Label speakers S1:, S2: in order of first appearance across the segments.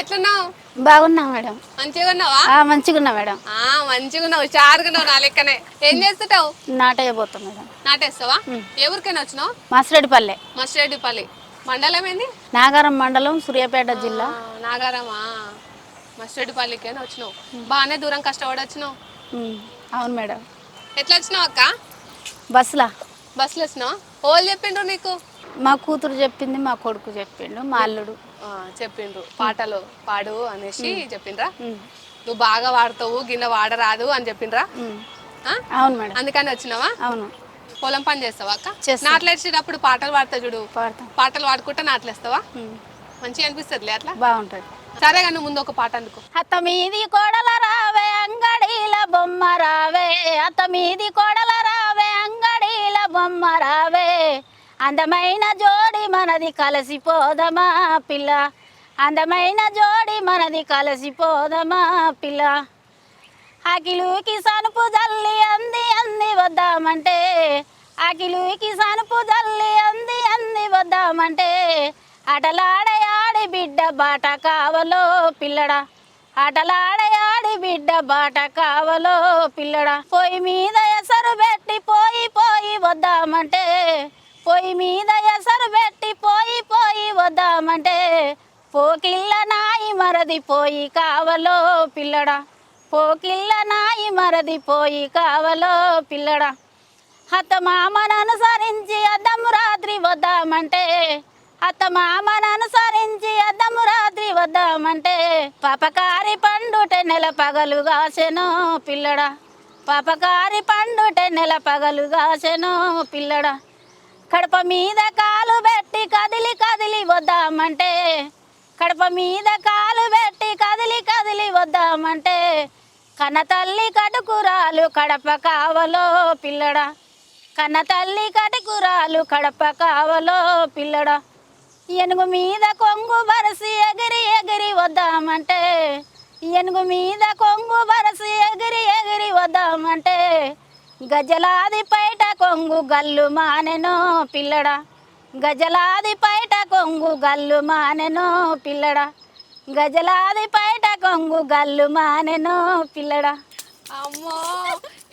S1: ఎట్లున్నావు?
S2: బాగున్నా మేడం.
S1: మంచిగా ఉన్నావా?
S2: మంచిగున్నా మేడం.
S1: మంచిగా ఉన్నావు, చారుగున్నావు నా లెక్కనే. ఏం చేస్తుంటావు?
S2: నాటయ్యబోతాం మేడం.
S1: నాటేస్తావా? ఏ ఊరికైనా వచ్చినావు?
S2: మసిరెడ్డిపల్లె.
S1: మసిరెడ్డిపల్లి మండలం ఏంది?
S2: నాగారం మండలం, సూర్యాపేట జిల్లా.
S1: నాగారమా? మసిరెడ్డిపల్లికైనా వచ్చినావు. బాగానే దూరం కష్టపడి వచ్చినావు.
S2: అవును మేడం.
S1: ఎట్లా వచ్చినావు అక్క?
S2: బస్సులో
S1: వచ్చినావు. ఓళ్ళు చెప్పిండ్రు నీకు?
S2: మా కూతురు చెప్పింది, మా కొడుకు చెప్పిండు, మా అల్లుడు
S1: చెప్పిండ్రు. పాటలు పాడు అనేసి చెప్పిండ్రా? నువ్వు బాగా వాడతావు, గిన్నె వాడరాదు అని చెప్పిండ్రా?
S2: అవును మేడం.
S1: అందుకని వచ్చినావా?
S2: అవును.
S1: పొలం పని చేస్తావా అక్క? నాట్లేసేటప్పుడు పాటలు పాడతా చూడు, పాటలు పాడుకుంటా నాట్లేస్తావా? మంచిగా అనిపిస్తుంది అట్లా?
S2: బాగుంటది.
S1: సరే కానీ ముందు ఒక పాట అనుకో.
S2: అత్త మీది కోడల రావే అంగడీల బొమ్మ రావే, అత్త మీది కోడల రావే అంగడీల బొమ్మ రావే, అందమైన జోడి మనది కలిసిపోదమా పిల్ల, అందమైన జోడి మనది కలిసిపోదమా పిల్ల, అకిలుకి సనుపు జల్లి అంది అంది వద్దామంటే, అకిలుకి సనుపు జల్లి అంది అంది వద్దామంటే, ఆటలాడయాడి బిడ్డ బాట కావలో పిల్లడా, ఆటలాడయాడి బిడ్డ బాట కావలో పిల్లడా, పొయ్యి మీద ఎసరు పెట్టి పోయి పోయి వద్దామంటే, పొయ్యి మీద ఎసరు పెట్టి పోయి పోయి వద్దామంటే, పోకిళ్ళ నాయి మరది పోయి కావలో పిల్లడా, పోకిళ్ళ నాయి మరది పోయి కావలో పిల్లడా, అత్త మామను అనుసరించి అద్దము రాత్రి వద్దామంటే, అత్త మామను అనుసరించి అద్దము రాత్రి వద్దామంటే, పాపకారి పండుట నెల పగలు కాసెను పిల్లడా, పాపకారి పండుట నెల పగలు కాసెను పిల్లడా, కడప మీద కాలు పెట్టి కదిలి కదిలి వద్దామంటే, కడప మీద కాలు పెట్టి కదిలి కదిలి వద్దామంటే, కన్న తల్లి కడుకురాలు కడప కావలో పిల్లడా, కన్న తల్లి కడుకురాలు కడప కావలో పిల్లడా, ఏనుగు మీద కొంగు బరసి ఎగిరి ఎగిరి వద్దామంటే, ఏనుగు మీద కొంగు బరసి ఎగిరి ఎగిరి వద్దామంటే, గజలాది పైట కొంగు గల్లు మానెనో పిల్లడా, గజలాది పైట కొంగు గల్లు మానెనో పిల్లడా, గజలాది పైట కొంగు గల్లు మానెనో పిల్లడా.
S1: అమ్మో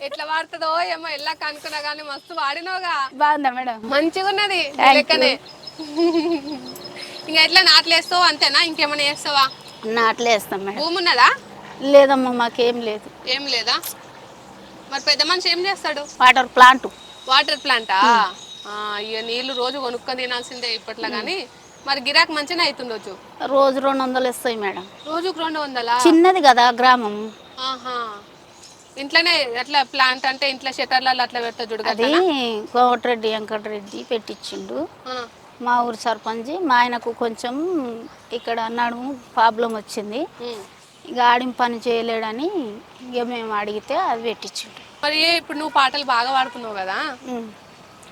S1: ఎట్లా వాడుతుందో ఏమో ఎలా కనుక్కున్నా కానీ మస్తు వాడినోగా.
S2: బాగుందా మేడం?
S1: మంచిగా ఉన్నది లెక్కనే. ఇంకా ఎట్లా నాట్లేస్తావు అంతేనా? ఇంకేమైనా చేస్తావా?
S2: నాట్లేస్తాం మేడం.
S1: భూమి ఉన్నదా?
S2: లేదమ్మా, మాకేం లేదు.
S1: ఏం లేదా? మరి పెద్ద మనిషి ఏం చేస్తాడు?
S2: Water plant.
S1: వాటర్ ప్లాంటా? ఇక నీళ్లు రోజు కొనుక్కొని తినాల్సిందే ఇప్పట్లో. కానీ మరి గిరాక్ మంచిగా అవుతుండొచ్చు.
S2: రోజు 200 ఇస్తాయి మేడం.
S1: రోజుకు 200?
S2: చిన్నది కదా గ్రామం.
S1: ఇంట్లోనే ఎట్లా ప్లాంట్ అంటే ఇంట్లో షటర్లలో అట్లా పెడతా చూడు.
S2: అది కోమటిరెడ్డి వెంకటరెడ్డి పెట్టించిండు, మా ఊరు సర్పంచ్. మా ఆయనకు కొంచెం ఇక్కడ నడుము ప్రాబ్లం వచ్చింది, ఇక ఆడిం పని చేయలేడని ఇక మేము అడిగితే అది పెట్టించిండు.
S1: మరి ఇప్పుడు నువ్వు పాటలు బాగా పాడుతున్నావు కదా,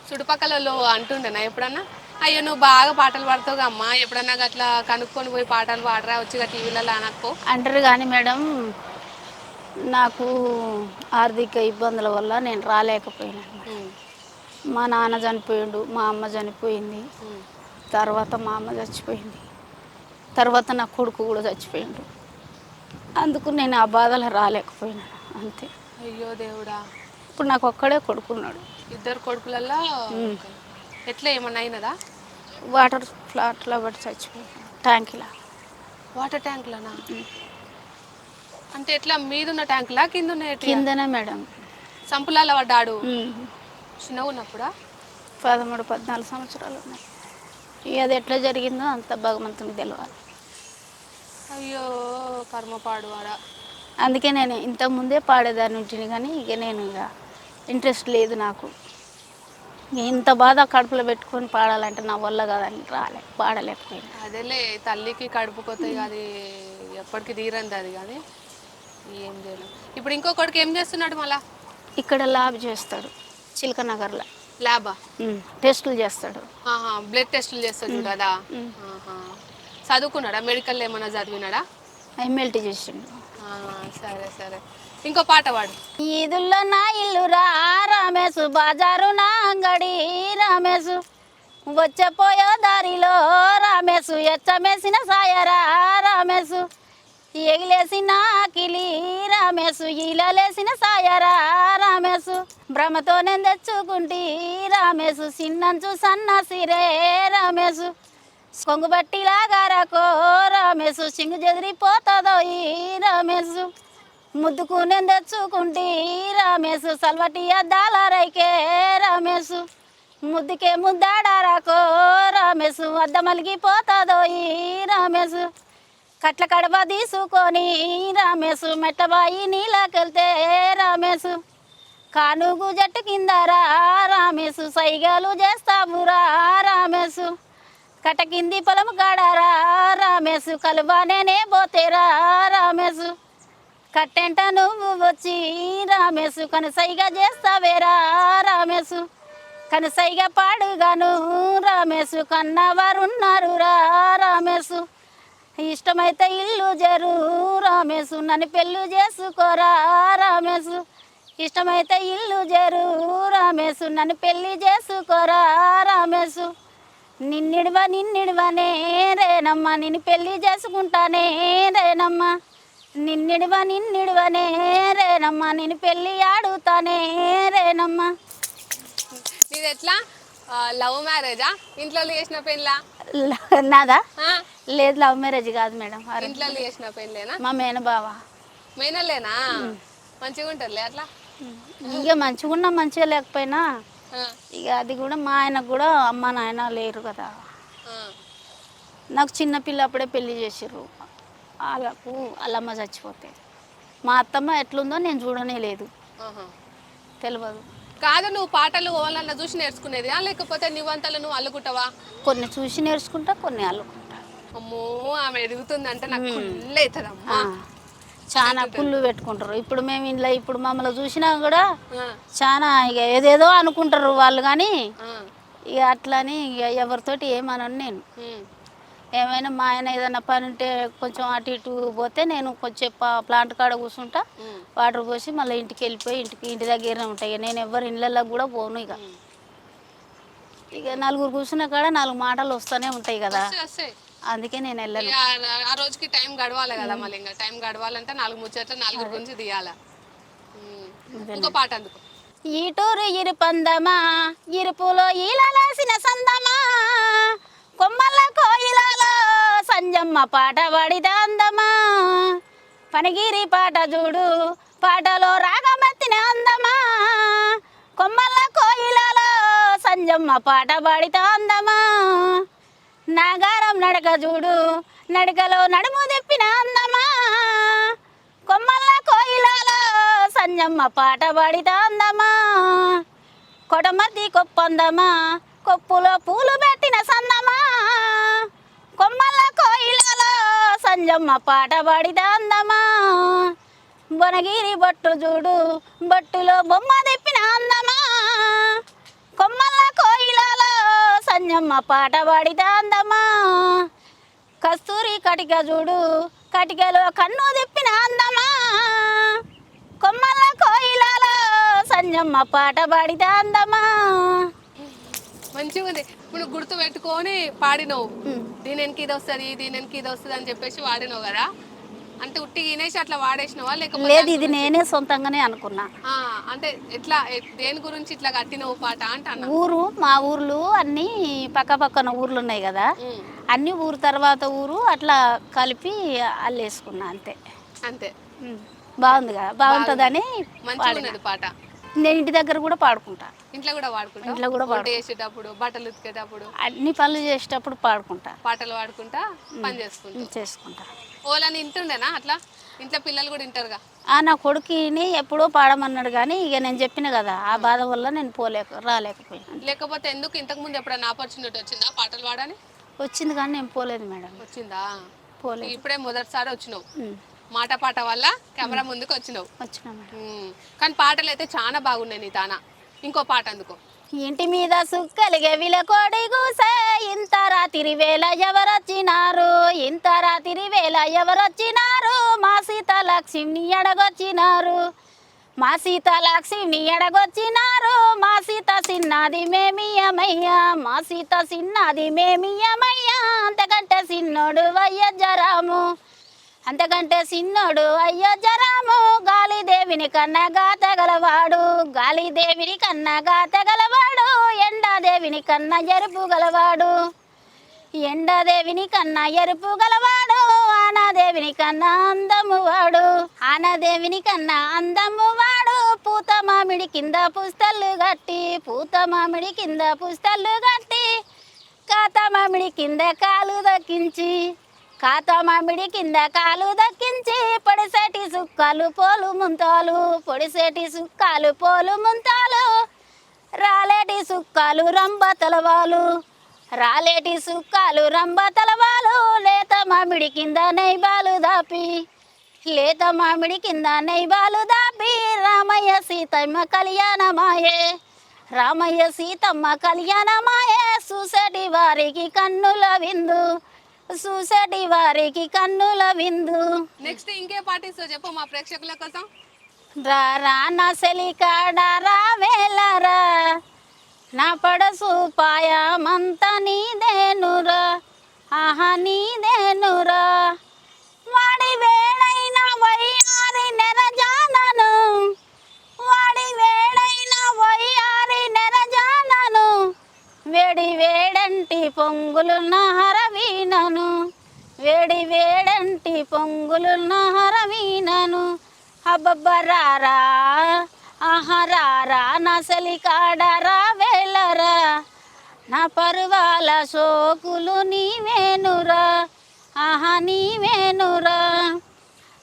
S1: చుట్టుపక్కల అంటుండేనా ఎప్పుడన్నా, అయ్యో నువ్వు బాగా పాటలు పాడుతావు అమ్మా, ఎప్పుడన్నా అట్లా కనుక్కొని పోయి పాటలు పాడరా వచ్చి టీవీలలో అనక్కో
S2: అంటారు. కానీ మేడం నాకు ఆర్థిక ఇబ్బందుల వల్ల నేను రాలేకపోయినాను. మా నాన్న చనిపోయిండు, మా అమ్మ చనిపోయింది, తర్వాత మా అమ్మ చచ్చిపోయింది, తర్వాత నా కొడుకు కూడా చచ్చిపోయిండు. అందుకు నేను ఆ బాధలో రాలేకపోయినాను అంతే.
S1: అయ్యో దేవుడా.
S2: ఇప్పుడు నాకు ఒక్కడే కొడుకున్నాడు.
S1: ఇద్దరు కొడుకులల్లో ఎట్లా ఏమన్నా అయినదా?
S2: వాటర్ ఫ్లాట్లో పడి చచ్చిపోయాను, ట్యాంకులా.
S1: వాటర్ ట్యాంకులనా? అంటే ఎట్లా మీదున్న ట్యాంకులా కింద?
S2: కిందనే మేడం.
S1: సంపులాల పడ్డాడు చిన్నగా ఉన్నప్పుడా?
S2: 13-14 సంవత్సరాలు ఉన్నాయి. అది ఎట్లా జరిగిందో అంత భగవంతునికి తెలియాలి.
S1: అయ్యో కర్మపాడు వాడ.
S2: అందుకే నేను ఇంతకుముందే పాడేదాన్ని ఉంటుంది, కానీ ఇక నేను ఇక ఇంట్రెస్ట్ లేదు నాకు. ఇంత బాధ కడుపులో పెట్టుకొని పాడాలంటే నా వల్ల కాదని పాడలేకపోయింది.
S1: అదేలే తల్లికి కడుపుకొతాయి, అది ఎప్పటికీ తీరంది అది. కానీ ఏం చేయలేదు. ఇప్పుడు ఇంకో కొడుకు ఏం చేస్తున్నాడు మళ్ళా?
S2: ఇక్కడ ల్యాబ్ చేస్తాడు, చిలకనగర్లో.
S1: ల్యాబా?
S2: టెస్టులు చేస్తాడు.
S1: బ్లడ్ టెస్టులు చేస్తాడు చూడు అదా? చదువుకున్నాడా? మెడికల్ ఏమన్నా చదివినాడా?
S2: ఎమ్మెల్టీ చేసిండు.
S1: సరే సరే, ఇంకో పాట పాడు.
S2: ఈదుల్లో నా ఇల్లు రా రామేశు, బాజారు నా అంగడి రామేశు, వచ్చపోయో దారిలో రామేశు, ఎచ్చమేసిన సాయరా రామేశు. రామేసు ఎగిలేసిన కిలి రామేసు ఈలలేసిన సాయరా రామేసు భ్రమతో నేను తెచ్చుకుంటి రామేసు సిన్నంచు సన్నసిరే రామేసు కొంగుబట్టిలాగారకో రామేసు సింగు చెదిరిపోతుందో ఈ రామేసు ముద్దుకు నేను తెచ్చుకుంటి రామేసు సల్వటి అద్దాల రైకే రామేసు ముద్దుకే ముద్దాడారాకో రామేసు అద్ద మలిగిపోతుందో ఈ రామేసు కట్ల కడప తీసుకొని రామేసు మెట్టబాయి నీళ్ళకెళ్తే రామేసు కానుగు జట్టు కిందరా రామేసు సైగాలు చేస్తావురా రామేసు కట్ట కింది పొలం కాడారా రామేసు కలువా నేనే పోతేరా రామేసు కట్టెంట నువ్వు వచ్చి రామేసు కనుసైగా చేస్తావేరా రామేసు కనుసైగా పాడుగాను రామేసు కన్నవారున్నారు రా రామేసు ఇష్టమైతే ఇల్లు జరు రామేసు నన్ను పెళ్ళి చేసుకోరా రామేసు ఇష్టమైతే ఇల్లు జరు రామేసు నన్ను పెళ్ళి చేసుకోరా రామేసు నిన్నిడివనే రేనమ్మ నిన్ను పెళ్ళి చేసుకుంటానే రేనమ్మ నిన్నిడివనే రేనమ్మ నిన్ను పెళ్ళి ఆడుతానే రేనమ్మ.
S1: నీది ఎట్లా లవ్ మ్యారేజా ఇంట్లో చేసిన పెళ్ళా?
S2: నాదా లేదు, లవ్ మ్యారేజ్ కాదు మేడం.
S1: ఇంట్లో చేసిన పెళ్ళేనా?
S2: మా మేనబావ.
S1: మేనలేనా? మంచిగా ఉంటుందిలే అట్లా.
S2: ఇక మంచిగా ఉన్నా మంచిగా లేకపోయినా ఇక అది కూడా మా ఆయనకు కూడా అమ్మ నాయన లేరు కదా. నాకు చిన్నపిల్ల అప్పుడే పెళ్లి చేసిర్రు. వాళ్ళకు వాళ్ళమ్మ చచ్చిపోతే మా అత్తమ్మ ఎట్లుందో నేను చూడనే లేదు, తెలియదు.
S1: కాదు, నువ్వు పాటలు వాళ్ళన్న చూసి నేర్చుకునేది లేకపోతే నువ్వంతలో నువ్వు అల్లుకుంటావా?
S2: కొన్ని చూసి నేర్చుకుంటా, కొన్ని అల్లుకుంటా.
S1: అమ్మో, ఆమె ఎదుగుతుందంటే నాకు కుళ్ళు అవుతుందమ్మా.
S2: చాలా కుళ్ళు పెట్టుకుంటారు. ఇప్పుడు మేము ఇంట్లో ఇప్పుడు మమ్మల్ని చూసినా కూడా చాలా ఇక ఏదేదో అనుకుంటారు వాళ్ళు, కానీ ఇక అట్లని ఇక ఎవరితోటి ఏమనను నేను. ఏమైనా మా ఆయన ఏదైనా పని ఉంటే కొంచెం అటు ఇటు పోతే నేను కొంచెం ప్లాంట్ కాడ కూర్చుంటా, వాటర్ పోసి మళ్ళీ ఇంటికి వెళ్ళిపోయి ఇంటి దగ్గరనే ఉంటాయి. నేను ఎవరి ఇళ్ళల్లో కూడా పోను. ఇక నలుగురు కూర్చున్న కాడ 4 మాటలు వస్తూనే ఉంటాయి కదా, అందుకే నేను వెళ్ళను.
S1: ఆ రోజుకి టైం గడవాలి కదా, మళ్ళీ ఇంకా టైం గడవాలంటే 4 ముచ్చట్లు 4 గురించి తీయాల. ఇంకో పాట అందుకో.
S2: ఈటూరు ఇరుపందమా ఇరుపులో ఈలలేసిన సందమా కొమ్మల కోయిలలో సంజమ్మ పాట పాడితే అందమా పనిగిరి పాట చూడు పాటలో రాగమెత్తిన అందమా కొమ్మల కోయిలలో సంజమ్మ పాట పాడితే అందమా నాగారం నడక చూడు నడకలో నడుము తిప్పిన అందమా కొమ్మల కోయిలలో సంజమ్మ పాట పాడితే అందమా కొడమర్ది కొప్పందమా కొప్పులో పూలు పెట్టిన సందమా కొమ్మల కోయిలలో సంజమ్మ పాట పాడితే అందమా బొనగిరి బొట్టు చూడు బొట్టులో బొమ్మ తిప్పిన అందమా కొమ్మల కోయిలలో సంజమ్మ పాట పాడితే అందమా కస్తూరి కటిక చూడు కటికలో కన్ను తిప్పిన అందమా కొమ్మల కోయిలలో సంజమ్మ పాట పాడితే అందమా.
S1: మంచిగా ఉంది. ఇప్పుడు గుర్తు పెట్టుకొని పాడినవు, దీనికి ఇది వస్తుంది దీనికి ఇది వస్తుంది అని చెప్పేసి వాడినావు కదా. అంటే ఉట్టి వినేసి అట్లా వాడేసినవా లేకపోతే?
S2: లేదు, ఇది నేనే సొంతంగానే అనుకున్నా.
S1: అంటే ఎట్లా దేని గురించి ఇట్లా కట్టినవు పాట అంటే?
S2: ఊరు మా ఊర్లు అన్నీ పక్క పక్కన ఊర్లు ఉన్నాయి కదా, అన్ని ఊరు తర్వాత ఊరు అట్లా కలిపి అల్లేసుకున్నా అంతే.
S1: అంతే.
S2: బాగుంది కదా, బాగుంటుందని
S1: మంచిగా పాట.
S2: నేను ఇంటి దగ్గర కూడా పాడుకుంటా,
S1: ఇంట్లో కూడా పాడుకుంటా,
S2: ఇంట్లో కూడా
S1: చేసేటప్పుడు బట్టలు ఉతికేటప్పుడు
S2: అన్ని పనులు చేసేటప్పుడు పాడుకుంటా,
S1: పాటలు పాడుకుంటా పని చేసుకుంటా. ఓలని ఇంటుండేనా అట్లా? ఇంట్లో పిల్లలు కూడా వింటారుగా.
S2: నా కొడుకుని ఎప్పుడో పాడమన్నాడు, కానీ ఇక నేను చెప్పిన కదా ఆ బాధ వల్ల నేను రాలేకపోయాను.
S1: లేకపోతే ఎందుకు ఇంతకు ముందు ఎప్పుడైనా ఆపర్చునిటీ వచ్చిందా పాటలు పాడని?
S2: వచ్చింది కానీ నేను పోలేదు మేడం.
S1: వచ్చిందా?
S2: పోలేదు.
S1: ఇప్పుడే మొదటిసారి వచ్చినావు, మాట పాట వల్ల కెమెరా ముందుకు వచ్చినావు. కానీ పాటలు అయితే చాలా బాగున్నాయి నీ తాన. ఇంకో పాట అందుకో.
S2: ఇంటి మీద సుక్కలిగే విలకోడి కూసే ఇంత రాత్రి వేళ ఎవరొచ్చినారు ఇంత రాత్రి వేళ ఎవరొచ్చినారు మా సీతాలక్ష్మిని ఎడగొచ్చినారు మా సీతాలక్ష్మిని ఎడగొచ్చినారు మా సీత సిన్నది మేమియమయ్యా మా సీత సిన్నది మేమియమయ్యా అంతకంటే సిన్నోడు వయ్యజ్జరాము అంతకంటే చిన్నోడు అయ్యో జరాము గాలిదేవిని కన్నా గాతగలవాడు, గాలిదేవిని కన్నా గాతగలవాడు, ఎండాదేవిని కన్నా ఎరుపు గలవాడు, ఎండాదేవిని కన్నా ఎరుపు గలవాడు, ఆనాదేవిని కన్నా అందము వాడు, ఆనాదేవిని కన్నా అందము వాడు, పూత మామిడి కింద పుస్తలు గట్టి, పూత మామిడి కింద పుస్తలు గట్టి, కాత మామిడి కింద కాలు దక్కించి, కాత మామిడి కింద కాలు దక్కించి, పొడిసేటి సుక్కలు పోలు ముంతాలు, పొడిసేటి సుక్కలు పోలు ముంతాలు, రాలేటి సుక్కలు రంబ తలవాలు, రాలేటి సుక్కలు రంబ తలవాలు, లేత మామిడి కింద నైబాలు దాపి, లేత మామిడి కింద నైబాలు దాపి, రామయ్య సీతమ్మ కళ్యాణమాయే, రామయ్య సీతమ్మ కళ్యాణమాయే, చూసేటి వారికి కన్నుల విందు, చూసేటి వారికి కన్నుల విందు.
S1: నెక్స్ట్ ఇంకే పాటిస్తావు చెప్పు మా ప్రేక్షకుల కోసం.
S2: రా రా నా సెలికాడ రావేలరా, నా పడసు పాయమంత నీదేనురా, ఆహా నీదేనురా, వాడి వేడైన వయ్యారి నెరజానను, వాడి వేడైన వయ్యారి నెరజానను, వేడి వేడంటి పొంగులున్న హరవీనను, వేడి వేడంటి పొంగులున్న హరవీనను, అబ్బబ్బరారా ఆహరారా నా సెలికాడ రావేలరా, నా పరువాల సోకులు నీవేనురా, ఆహా నీవేనురా,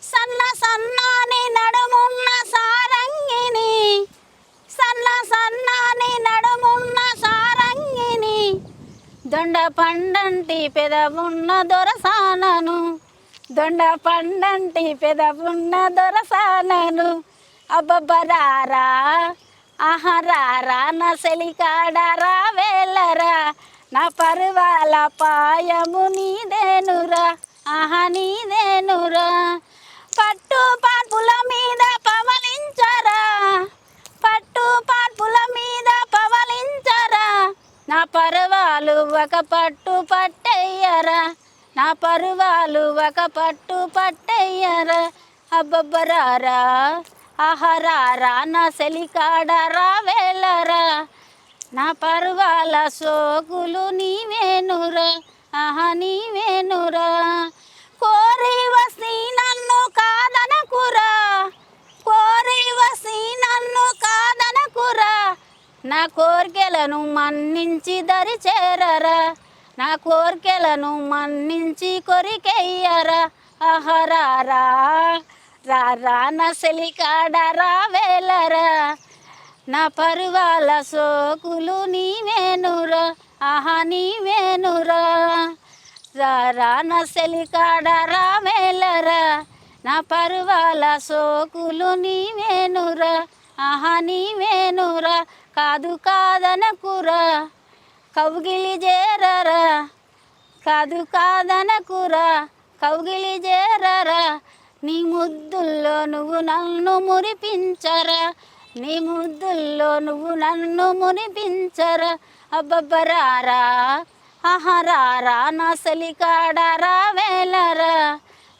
S2: సన్న సన్నాని నడుమున్న సారంగిని, సన్న సన్నాని నడుమున్న సారంగిని, దొండ పండంటి పెదవున్న దొరసానను, దొండ పండంటి పెదవున్న దొరసానను, అబ్బబ్బరారా ఆహరారా నా సెలికాడ రావేలరా, నా పరువాల పాయము నీదేనురా, ఆహా నీదేనురా, పట్టు పార్పుల మీద పవలించరా, పట్టు పార్పుల మీద పవలించరా, నా పరువాలు ఒక పట్టు పట్టయ్యరా, నా పరువాలు ఒక పట్టు పట్టయ్యరా, అబ్బబ్బరారా ఆహరారా నా సెలికాడ రావేలరా, నా పరువాల సోకులు నీవేనురా, ఆహా నీవేనురా, కోరి వసి నన్ను కాదనకురా, కోరి వసి నన్ను కాదనకురా, నా కోర్కెలను మన్నించి దరి చేరరా, నా కోర్కెలను మన్నించి కొరికెయ్యరా, ఆహరారా రారా నా సెలికాడ రావేలరా, నా పరువాల సోకులు నీవేనురా, ఆహా నీవేనురా, రారా నా సెలికాడ రావేలరా, నా పరువాల సోకులు నీవేనురా, ఆహా నీవేనురా, కాదు కాదనకురా, కౌగిలి చేరరా, కాదు కాదనకురా, కౌగిలి చేరరా, నీ ముద్దుల్లో నువ్వు నన్ను మురిపించరా, నీ ముద్దుల్లో నువ్వు నన్ను మురిపించరా, అబ్బబ్బరారా ఆహరారా నా సెలికాడ రావేలరా,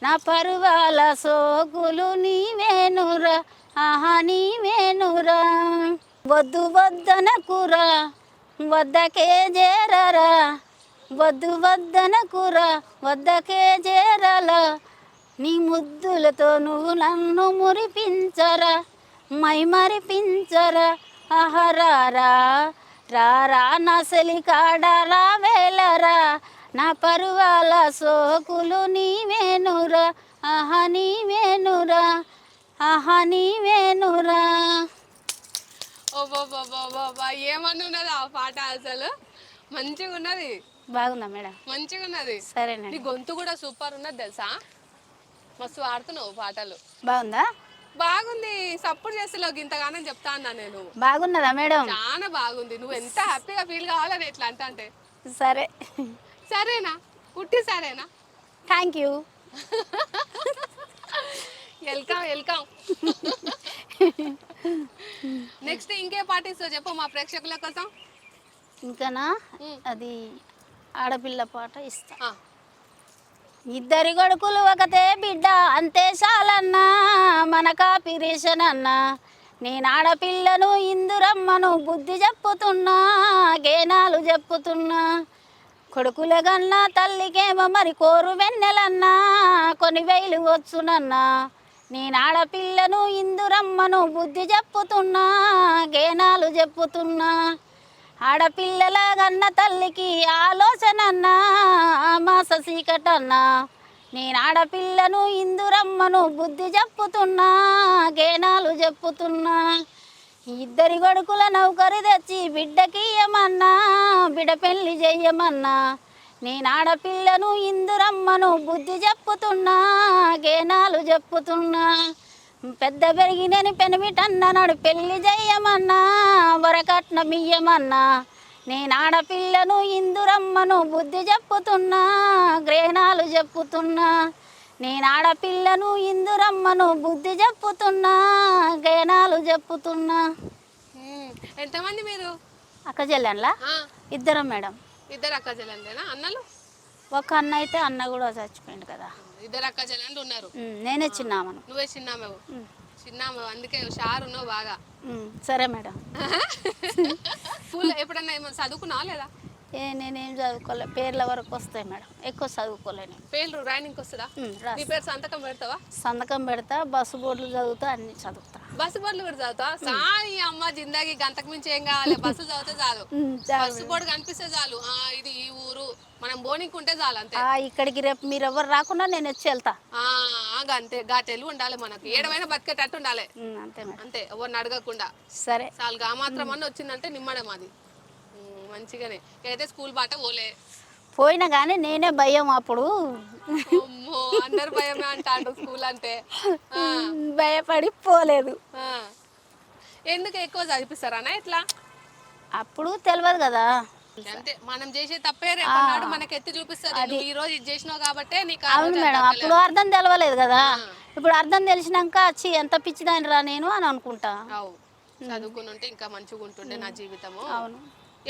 S2: నా పరువాల సోకులు నీవేనురా, ఆహా నీవేనురా, వద్దు వద్దనకురా, వద్దకే చేరరా, వద్దు వద్దనకురా, వద్దకే చేరలా, నీ ముద్దులతో నువ్వు నన్ను మురిపించరా, మై మరిపించరా, ఆహరారా రారా నా సెలికాడ రావేలరా, నా పరువాల సోకులు నీవేనురా, ఆహా నీవేనురా, ఆహా నీవేనురా.
S1: ఓ బాబా ఏమన్నా ఉన్నది ఆ పాట, అసలు మంచిగా ఉన్నది.
S2: బాగుందా మేడం?
S1: మంచిగా ఉన్నది.
S2: సరేనండి.
S1: నీ గొంతు కూడా సూపర్ ఉన్నది తెలుసా, మస్తు ఆడుతున్నావు పాటలు.
S2: బాగుందా?
S1: బాగుంది. సపోర్ట్ చేస్తలేవు ఇంతగానో చెప్తా అన్నా నేను.
S2: బాగున్నదా మేడం?
S1: చాలా బాగుంది. నువ్వు ఎంత హ్యాపీగా ఫీల్ కావాలని ఎట్లా అంటే.
S2: సరే.
S1: సరేనా? కుట్టి సరేనా?
S2: Thank you.
S1: Welcome welcome. Next ఇంకే పాటిస్తావు చెప్పు మా ప్రేక్షకుల కోసం.
S2: ఇంకానా అది ఆడపిల్ల పాట ఇస్తా. ఇద్దరి కొడుకులు ఒకతే బిడ్డ అంతే చాలన్నా మన కాపిరేషన్ నేను ఆడపిల్లను ఇందురమ్మను బుద్ధి చెప్పుతున్నా గేనాలు చెప్పుతున్నా కొడుకుల కన్నా తల్లికేమో మరి కోరు వెన్నెలన్నా కొన్ని వేలు వచ్చునన్నా నేను ఆడపిల్లను ఇందురమ్మను బుద్ధి చెప్పుతున్నా గేనాలు చెప్పుతున్నా ఆడపిల్లల కన్న తల్లికి ఆలోచనన్నా మాస చీకటన్నా నేను ఆడపిల్లను ఇందురమ్మను బుద్ధి చెప్పుతున్నా గేనాలు చెప్పుతున్నా ఇద్దరి కొడుకుల నౌకరు తెచ్చి బిడ్డకి ఇయ్యమన్నా బిడ్డ పెళ్ళి చెయ్యమన్నా నేను ఆడపిల్లను ఇందురమ్మను బుద్ధి చెప్పుతున్నా గేనాలు చెప్పుతున్నా పెద్ద పెరిగినని పెనిమిటన్నాడు పెళ్ళి చెయ్యమన్నా వరకట్నం ఇయ్యమన్నా నేను ఆడపిల్లను ఇందురమ్మను బుద్ధి చెప్పుతున్నా గ్రేనాలు చెప్పుతున్నా నేను ఆడపిల్లను ఇందురమ్మను బుద్ధి చెప్పుతున్నా గేనాలు చెప్పుతున్నా.
S1: ఎంతమంది మీరు?
S2: అక్క చెల్లెన్లా ఇద్దరం మేడం.
S1: ఇద్దరు అక్క చెల్లెండేనా? అన్నలు?
S2: ఒక అన్న అయితే అన్న కూడా చచ్చిపోయింది కదా.
S1: ఇద్దరు అక్క చెల్లెండు ఉన్నారు.
S2: నేనే చిన్నామను.
S1: నువ్వే చిన్నామవు. చిన్నామవు అందుకే షారు ఉన్నావు బాగా.
S2: సరే మేడం.
S1: స్కూల్ ఎప్పుడన్నా ఏమో చదువుకున్నావా లేదా?
S2: నేనేం చదువుకోలే, పేర్ల వరకు వస్తాయి మేడం, ఎక్కువ చదువుకోలేను.
S1: పేర్లు రాయడానికి వస్తుందా? నీ పేరు సంతకం పెడతావా?
S2: సంతకం పెడతా, బస్సు బోర్డులు చదువుతా, అన్ని చదువుతా.
S1: బస్సు బోర్డులు కూడా చదువుతా? సాయి అమ్మ జిందాగి గంటకు మించి ఏం కావాలి, బస్సు చదివితే చాలు. బస్సు బోర్డు కనిపిస్తే చాలు, ఇది ఈ ఊరు మనం బోనికుంటే చాలు అంతే.
S2: ఇక్కడికి రేపు మీరు ఎవరు రాకుండా నేను వచ్చి వెళ్తా.
S1: అంతే, గా తెలుగు ఉండాలి మనకి, ఏడమైనా బతికేటట్టు ఉండాలి
S2: అంతే మేడం.
S1: అంతే, ఎవరిని అడగకుండా.
S2: సరే
S1: చాలు, గా మాత్రం అన్న వచ్చిందంటే నిమ్మడం అది మంచిగానే. అయితే స్కూల్ బాట
S2: పోయినా కానీ నేనే భయం అప్పుడు.
S1: అందరు భయమే అంటాడు స్కూల్ అంటే.
S2: భయపడి పోలేదు.
S1: ఎందుకు ఎక్కువ చదివిస్తారనా ఎట్లా?
S2: అప్పుడు తెలియదు కదా.
S1: అంటే మనం చేసే తప్పే రేపన్నాడు మనకి ఎత్తి చూపిస్తారు. ఈ రోజు ఇది చేసినావు కాబట్టి నీకు.
S2: అవును మేడం, అప్పుడు అర్థం తెలవలేదు కదా. ఇప్పుడు అర్థం తెలిసినాక వచ్చి ఎంత పిచ్చిదాని రా నేను అని అనుకుంటా.
S1: చదువుకుని ఉంటే ఇంకా మంచిగా ఉంటుండే నా జీవితము.
S2: అవును,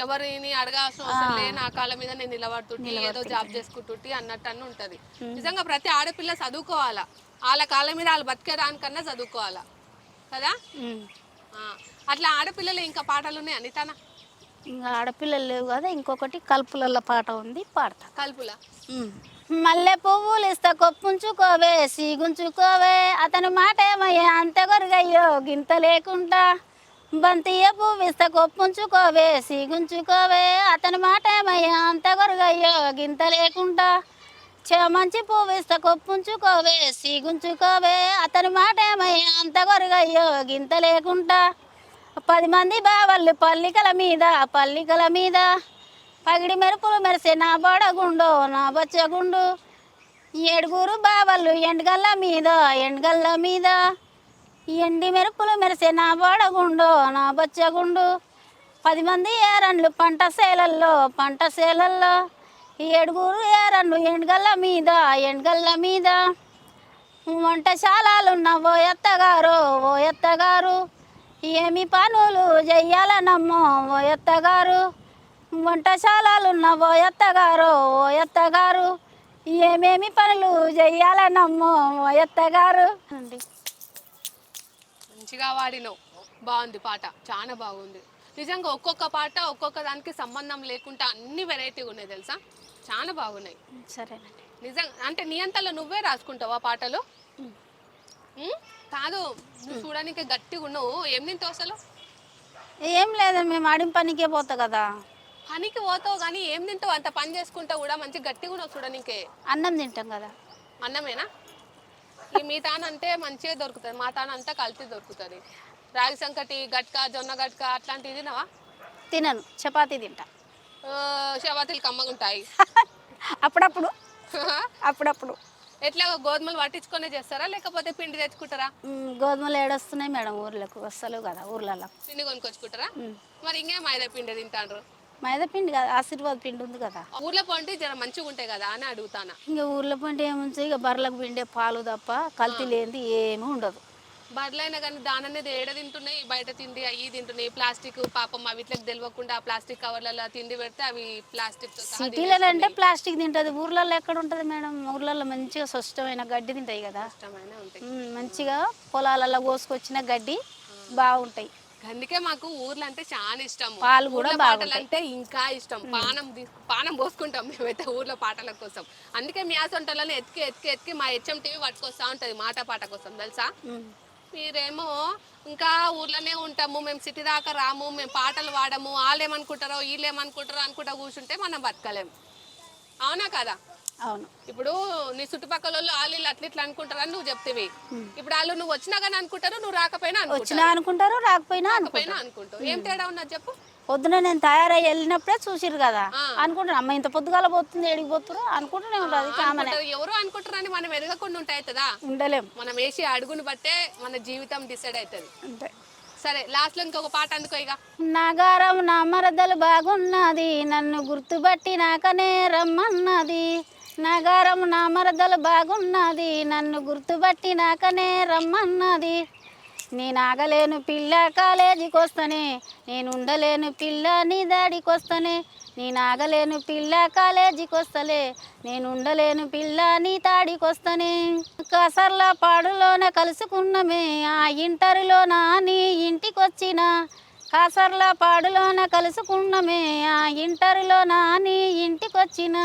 S1: ఎవరిని అడగాల్సిన అవసరం లే, నా కాళ్ళ మీద నేను నిలబడుతుంటే ఏదో జాబ్ చేసుకుంటుంటే అన్నట్టు అన్న ఉంటది. నిజంగా ప్రతి ఆడపిల్ల చదువుకోవాలా, వాళ్ళ కాళ్ళ మీద వాళ్ళు బతికేదానికన్నా చదువుకోవాలా కదా. అట్లా ఆడపిల్లలు ఇంకా పాటలు ఉన్నాయి అనితానా?
S2: ఇంకా ఆడపిల్లలు లేవు కదా. ఇంకొకటి కలుపుల పాట ఉంది, పాడతా.
S1: కలుపుల?
S2: మల్లె పువ్వులు ఇస్తా కొప్పుంచుకోవే సీగుంచుకోవే అతని మాట ఏమయ్యా అంత గొరుగయ్యో గింత లేకుండా. బంతియ పువ్వు ఇస్తా కొప్పుంచుకోవే సీగుంచుకోవే అతని మాట ఏమయ్యా అంత గొరుగయ్యో గింత లేకుండా. మంచి పువ్వు ఇస్తా కొప్పుంచుకోవే సీగుంచుకోవే అతని మాట ఏమయ్యా అంత గొరుగయ్యో గింత లేకుండా. 10 మంది బావళ్ళు పల్లికల మీద పగిడి మెరుపులు మెరిసే నా బొడగుండో నా బొచ్చగుండు. 7 బావళ్ళు ఎండగల్ల మీద ఎండి మెరుపులు మెరిసే నా బొడగుండో నా బొచ్చగుండు. 10 మంది ఏరన్లు పంట సేలల్లో 7 ఏరన్లు ఎండగల్ల మీద వంటశాలలున్న ఓ ఎత్తగారు ఏమి పనులు చెయ్యాలనమ్మో ఓ ఎత్తగారు. వంటశాలలున్న ఓ ఎత్తగారు ఏమేమి పనులు చెయ్యాలనమ్మో ఓ ఎత్తగారు.
S1: మంచిగా వాడినావు, బాగుంది పాట, చాలా బాగుంది నిజంగా. ఒక్కొక్క పాట ఒక్కొక్క దానికి సంబంధం లేకుండా అన్ని వెరైటీగా ఉన్నాయి తెలుసా, చాలా బాగున్నాయి.
S2: సరేనండి.
S1: నిజంగా అంటే నీ అంతలో నువ్వే రాసుకుంటావా పాటలు? కాదు, నువ్వు చూడడానికి గట్టిగా ఉన్నావు, ఏం తింటావు అసలు?
S2: ఏం లేదు, మేము ఆడిన పనికే పోతా కదా.
S1: పనికి పోతావు కానీ ఏం తింటావు? అంత పని చేసుకుంటావు కూడా మంచి గట్టిగా ఉన్నావు చూడడానికే.
S2: అన్నం తింటాం కదా.
S1: అన్నమేనా? ఈ మీ తాన అంటే మంచిగా దొరుకుతుంది, మా తాన అంతా కల్తీ దొరుకుతుంది. రాగి సంకటి గట్క జొన్న గట్క అట్లాంటివి తినవా?
S2: తినను, చపాతీ తింటా.
S1: చపాతీలు కమ్మగా ఉంటాయి.
S2: అప్పుడప్పుడు
S1: ఎట్లా గోధుమలు పట్టించుకునే చేస్తారా లేకపోతే పిండి తెచ్చుకుంటారా?
S2: గోధుమలు ఏడొస్తున్నాయి మేడం, ఊర్లకు వస్తలేవు కదా. ఊర్లలో
S1: పిండి కొనుక్కొచ్చుకుంటారా? మరి ఇంకే మైదా పిండి తింటారు?
S2: మైదా పిండి కాదు, ఆశీర్వాద్ పిండి ఉంది కదా.
S1: ఊర్లో పండి జర మంచిగా ఉంటాయి కదా అని అడుగుతానా.
S2: ఇంకా ఊర్లో పండి ఏముంది, ఇక బర్రెలకు పిండే పాలు తప్ప కల్తీ లేనిది ఏమీ ఉండదు.
S1: బర్రెలైనా కానీ దాని అనేది ఏడ తింటున్నాయి, బయట తిండి అవి తింటున్నాయి. ప్లాస్టిక్ పాపం అవి ఇట్లకి తెలియకుండా ఆ ప్లాస్టిక్ కవర్లలో తిండి పెడితే అవి ప్లాస్టిక్
S2: సిటీలలో అంటే ప్లాస్టిక్ తింటుంది, ఊర్లలో ఎక్కడ ఉంటుంది మేడం? ఊర్లలో మంచిగా స్వచ్ఛమైన గడ్డి తింటాయి కదా,
S1: ఇష్టమైన ఉంటాయి.
S2: మంచిగా పొలాలలో కోసుకొచ్చిన గడ్డి బాగుంటాయి.
S1: అందుకే మాకు ఊర్లు అంటే చాలా ఇష్టం.
S2: పాలు కూడా
S1: ఊర్లో పాటలు
S2: బాగుంటాయి.
S1: అంటే ఇంకా ఇష్టం. పానం పోసుకుంటాం మేమైతే ఊర్లో పాటల కోసం. అందుకే మీ సొంటలను ఎత్తికి ఎత్తికి ఎత్తికి మా హెచ్ఎం టీవీ పట్టుకొస్తా ఉంటది మాట పాట కోసం, తెలుసా? మీరేమో ఇంకా ఊర్లోనే ఉంటాము, మేము సిటీ దాకా రాము, మేము పాటలు పాడము, వాళ్ళు ఏమనుకుంటారో వీళ్ళు ఏమనుకుంటారో అనుకుంటా కూర్చుంటే మనం బతకలేము. అవునా కదా?
S2: అవును.
S1: ఇప్పుడు నీ చుట్టుపక్కల వాళ్ళు అట్లా ఇట్లా అనుకుంటారని నువ్వు చెప్తివి. ఇప్పుడు వాళ్ళు నువ్వు వచ్చినా కానీ అనుకుంటారు, నువ్వు రాకపోయినా
S2: అనుకుంటారు, రాకపోయినా
S1: అనుకుంటావు. ఏం తేడా ఉన్నది చెప్పు?
S2: పొద్దున నేను తయారై వెళ్ళినప్పుడే చూసిరు కదా, అనుకుంటారు అమ్మ ఇంత పొద్దుగాల పోతుంది, ఏడికి పోతురు అనుకుంటూనే ఉంటుంది.
S1: ఎవరు అనుకుంటారని మనం ఎదగకుండా ఉంటాయి కదా,
S2: ఉండలేము.
S1: మనం వేసి అడుగును బట్టే మన జీవితం డిసైడ్ అవుతుంది.
S2: అంతే.
S1: సరే, లాస్ట్ లో ఇంకొక పాట అందుకో ఇక.
S2: నగారం నా మరదలు బాగున్నది, నన్ను గుర్తుపట్టి నాకనే రమ్మన్నది. నగారం నా మరదలు బాగున్నది, నన్ను గుర్తుపట్టి నాకనే రమ్మన్నది. నేను ఆగలేను పిల్ల కాలేజీకి వస్తానే, నేను ఉండలేను పిల్ల నీ దాడికి వస్తానే. నేను ఆగలేను పిల్ల కాలేజీకి వస్తలే, నేను ఉండలేను పిల్ల నీ తాడికి వస్తానే. కసర్ల పాడులోన కలుసుకున్నమే, ఆ ఇంటర్లోన నీ ఇంటికి వచ్చిన. కాసర్ల పాడులోన కలుసుకున్నమే, ఆ ఇంటర్లోన నీ ఇంటికి వచ్చిన.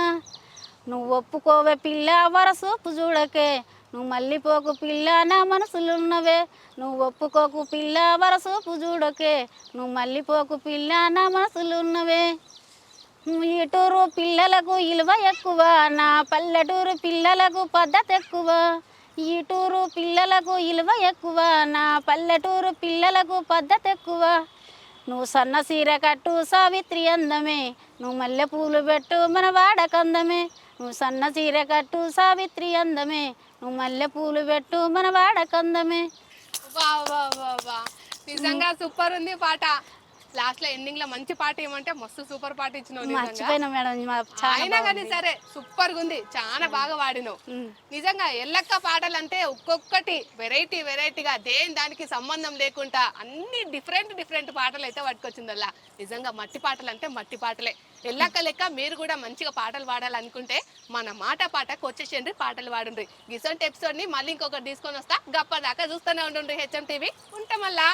S2: నువ్వు ఒప్పుకోవే పిల్ల వరసూపు చూడకే, నువ్వు మళ్ళీపోకు పిల్ల నా మనసులున్నవే. నువ్వు ఒప్పుకోకు పిల్ల వరసూపు చూడకే, నువ్వు మళ్ళీపోకు పిల్ల నా మనసులున్నవే. ఈటూరు పిల్లలకు ఇలువ ఎక్కువ, నా పల్లెటూరు పిల్లలకు పద్ధతి ఎక్కువ. ఈటూరు పిల్లలకు ఇలువ ఎక్కువ, నా పల్లెటూరు పిల్లలకు పద్ధతి ఎక్కువ. నువ్వు సన్న సీర కట్టు సావిత్రి అందమే, నువ్వు మల్లె పూలు పెట్టు మన వాడకందమే. నువ్వు సన్న సీర కట్టు సావిత్రి అందమే, నువ్వు మల్లె పూలు పెట్టు మన వాడకందమే.
S1: వా వా వా వా, నిజంగా సూపర్ ఉంది పాట. లాస్ట్ లో ఎండింగ్ లో మంచి పాట ఏమంటే మస్తు సూపర్ పాట ఇచ్చినావు. అయినా కానీ సరే సూపర్ గా ఉంది, చాలా బాగా వాడినావు. నిజంగా ఎల్లక్క పాటలు అంటే ఒక్కొక్కటి వెరైటీ వెరైటీగా దేని దానికి సంబంధం లేకుండా అన్ని డిఫరెంట్ డిఫరెంట్ పాటలు అయితే పట్టుకొచ్చిందల్లా. నిజంగా మట్టి పాటలు అంటే మట్టి పాటలే. ఎల్లక్క లెక్క మీరు కూడా మంచిగా పాటలు పాడాలనుకుంటే మన మాట పాటకు వచ్చేసేయండి, పాటలు పాడుండ్రి. గిసొంటి ఎపిసోడ్ ని మళ్ళీ ఇంకొకటి తీసుకొని వస్తా. గప్పదాకా చూస్తూనే ఉండండి హెచ్ఎం టీవీ. ఉంటామల్లా.